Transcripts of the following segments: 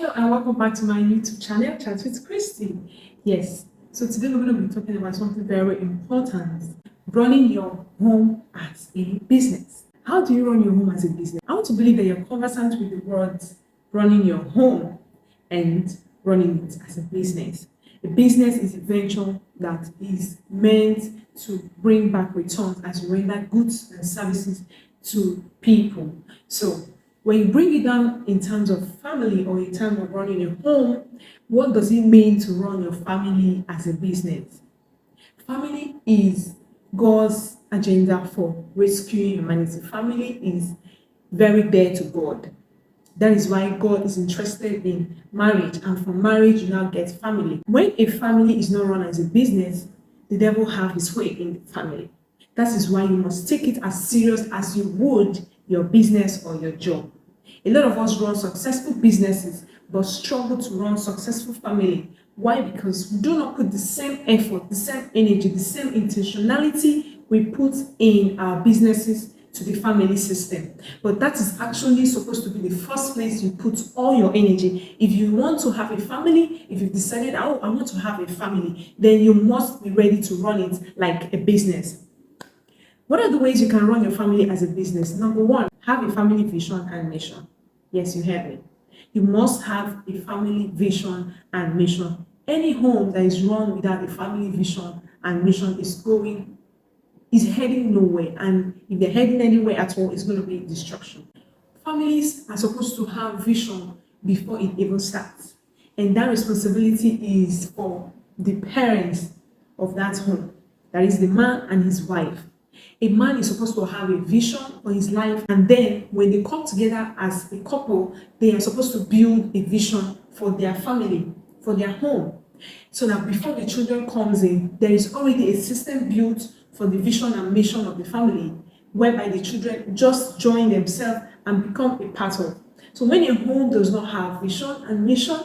Hello and welcome back to my YouTube channel, Chat with Christy. Yes, so today we're going to be talking about something very important: running your home as a business. How do you run your home as a business? I want to believe that you're conversant with the words running your home and running it as a business. A business is a venture that is meant to bring back returns as you render goods and services to people. So when you bring it down in terms of family or in terms of running a home, what does it mean to run your family as a business? Family is God's agenda for rescuing humanity. Family is very dear to God. That is why God is interested in marriage, and from marriage you now get family. When a family is not run as a business, the devil have his way in the family. That is why you must take it as serious as you would your business or your job. A lot of us run successful businesses but struggle to run successful family. Why? Because we do not put the same effort, the same energy, the same intentionality we put in our businesses to the family system. But that is actually supposed to be the first place you put all your energy. If you want to have a family, if you've decided, oh, I want to have a family, then you must be ready to run it like a business. What are the ways you can run your family as a business? Number one, have a family vision and mission. Yes, you heard me. You must have a family vision and mission. Any home that is run without a family vision and mission is heading nowhere, and if they're heading anywhere at all, it's going to be destruction. Families are supposed to have vision before it even starts, and that responsibility is for the parents of that home. That is the man and his wife. A man is supposed to have a vision for his life, and then when they come together as a couple, they are supposed to build a vision for their family, for their home, so that before the children comes in, there is already a system built for the vision and mission of the family, whereby the children just join themselves and become a part of. So when a home does not have vision and mission,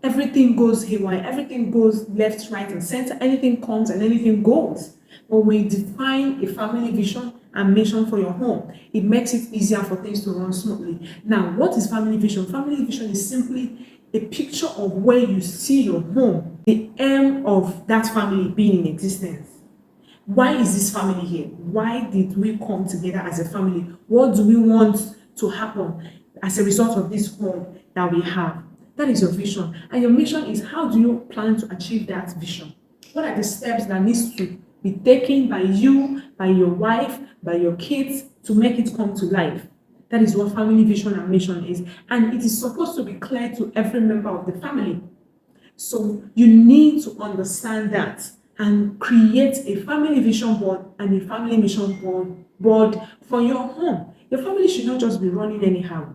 everything goes haywire, everything goes left, right, and center, anything comes and anything goes. But when you define a family vision and mission for your home, it makes it easier for things to run smoothly. Now, what is family vision? Family vision is simply a picture of where you see your home, the aim of that family being in existence. Why is this family here? Why did we come together as a family? What do we want to happen as a result of this home that we have? That is your vision. And your mission is, how do you plan to achieve that vision? What are the steps that needs to be taken by you, by your wife, by your kids to make it come to life? That is what family vision and mission is. And it is supposed to be clear to every member of the family. So you need to understand that and create a family vision board and a family mission board for your home. Your family should not just be running anyhow.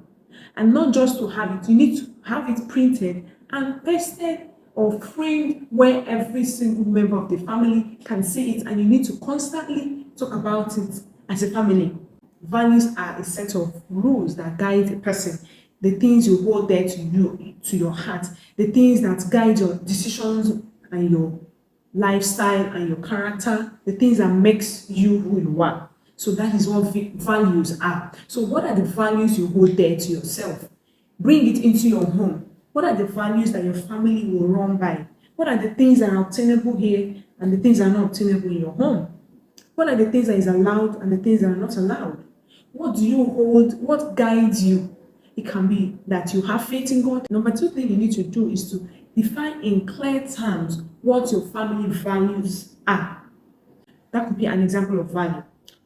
And not just to have it, you need to have it printed and pasted or framed where every single member of the family can see it, and you need to constantly talk about it as a family. Values are a set of rules that guide a person, the things you hold dear to you, to your heart, the things that guide your decisions and your lifestyle and your character, the things that makes you who you are. So that is what values are. So what are the values you hold dear to yourself? Bring it into your home. What are the values that your family will run by? What are the things that are obtainable here and the things that are not obtainable in your home? What are the things that is allowed and the things that are not allowed? What do you hold? What guides you? It can be that you have faith in God. Number two thing you need to do is to define in clear terms what your family values are. That could be an example of value.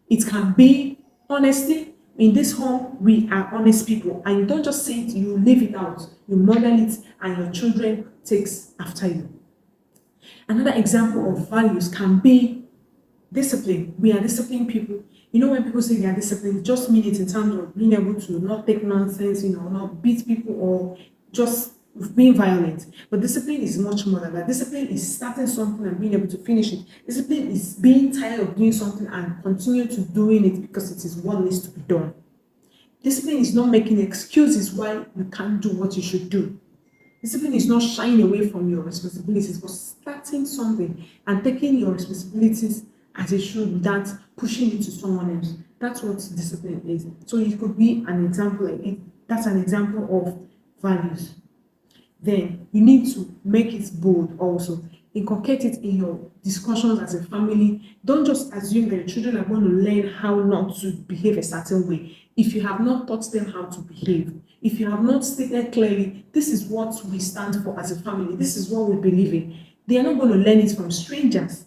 It can be honesty. In this home, we are honest people, and you don't just say it, you live it out, you model it, and your children takes after you. Another example of values can be discipline. We are disciplined people. You know, when people say they are disciplined, just mean it in terms of being able to not take nonsense, not beat people or just being violent. But discipline is much more than that. Discipline is starting something and being able to finish it. Discipline is being tired of doing something and continue to doing it because it is what needs to be done. Discipline is not making excuses why you can't do what you should do. Discipline is not shying away from your responsibilities, but starting something and taking your responsibilities as it should without pushing it to someone else. That's what discipline is. So it could be an example. That's an example of values. then you need to make it bold also. Inculcate it in your discussions as a family. Don't just assume that your children are going to learn how not to behave a certain way. If you have not taught them how to behave, if you have not stated clearly, this is what we stand for as a family, this is what we believe in, they are not going to learn it from strangers.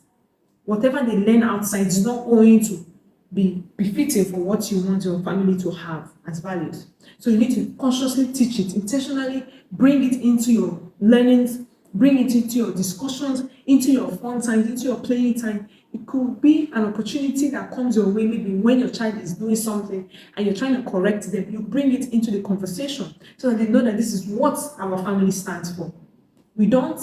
Whatever they learn outside is not going to be befitting for what you want your family to have as values. So you need to consciously teach it, intentionally bring it into your learnings, bring it into your discussions, into your fun times, into your playing time. It could be an opportunity that comes your way, maybe when your child is doing something and you're trying to correct them, you bring it into the conversation so that they know that this is what our family stands for. We don't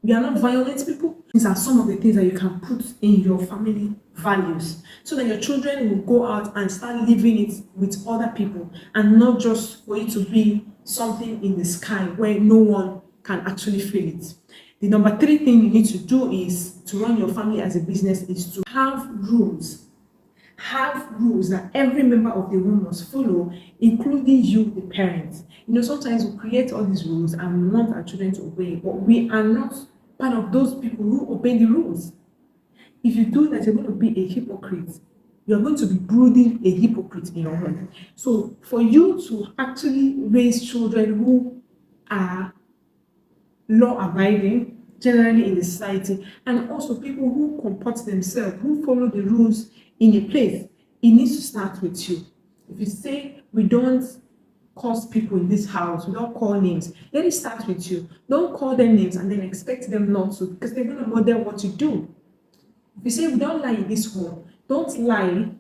we are not violent people. These are some of the things that you can put in your family values so that your children will go out and start living it with other people and not just for it to be something in the sky where no one can actually feel it. The number three thing you need to do is to run your family as a business is to have rules. Have rules that every member of the home must follow, including you, the parents. Sometimes we create all these rules and we want our children to obey, but we are not part of those people who obey the rules. If you do that, you're going to be a hypocrite. You're going to be brooding a hypocrite in your home. So, for you to actually raise children who are law abiding, generally in the society, and also people who comport themselves, who follow the rules in a place, it needs to start with you. If you say we don't curse people in this house, we don't call names, let it start with you. Don't call them names and then expect them not to, because they're going to model what you do. If you say we don't lie in this home, don't lie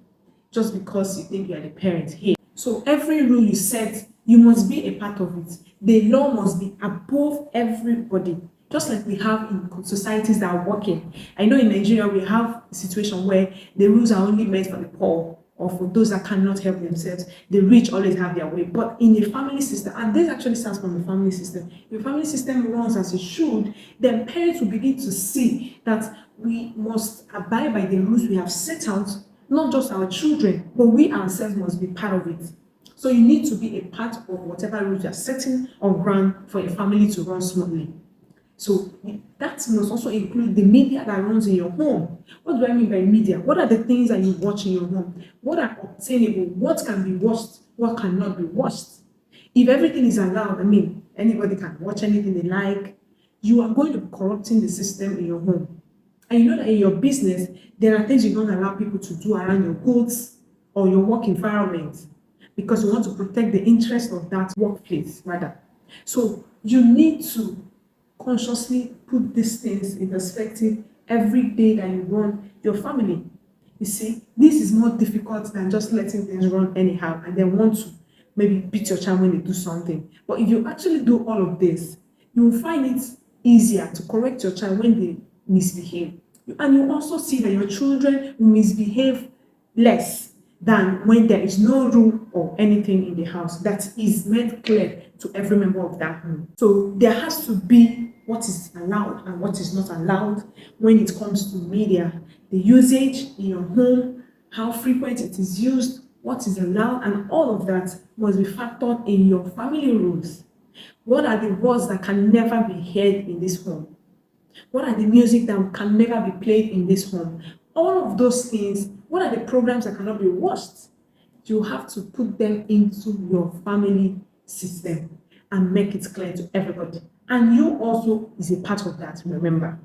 just because you think you are the parent here. So every rule you set, you must be a part of it. The law must be above everybody, just like we have in societies that are working. I know in Nigeria we have a situation where the rules are only meant for the poor or for those that cannot help themselves. The rich always have their way. But in a family system, and this actually starts from the family system, if the family system runs as it should, then parents will begin to see that we must abide by the rules we have set out. Not just our children, but we ourselves must be part of it. So you need to be a part of whatever rules you are setting or run for a family to run smoothly. So that must also include the media that runs in your home. What do I mean by media? What are the things that you watch in your home? What are obtainable? What can be watched? What cannot be watched? If everything is allowed, anybody can watch anything they like, you are going to be corrupting the system in your home. And you know that in your business, there are things you don't allow people to do around your goods or your work environment because you want to protect the interest of that workplace, rather. So you need to consciously put these things in perspective every day that you run your family. You see, this is more difficult than just letting things run anyhow and then want to maybe beat your child when they do something. But if you actually do all of this, you will find it easier to correct your child when they misbehave. And you also see that your children will misbehave less than when there is no rule or anything in the house that is made clear to every member of that home. So there has to be what is allowed and what is not allowed when it comes to media, the usage in your home, how frequent it is used, what is allowed, and all of that must be factored in your family rules. What are the words that can never be heard in this home? What are the music that can never be played in this home? All of those things, what are the programs that cannot be watched? You have to put them into your family system and make it clear to everybody. And you also is a part of that, remember.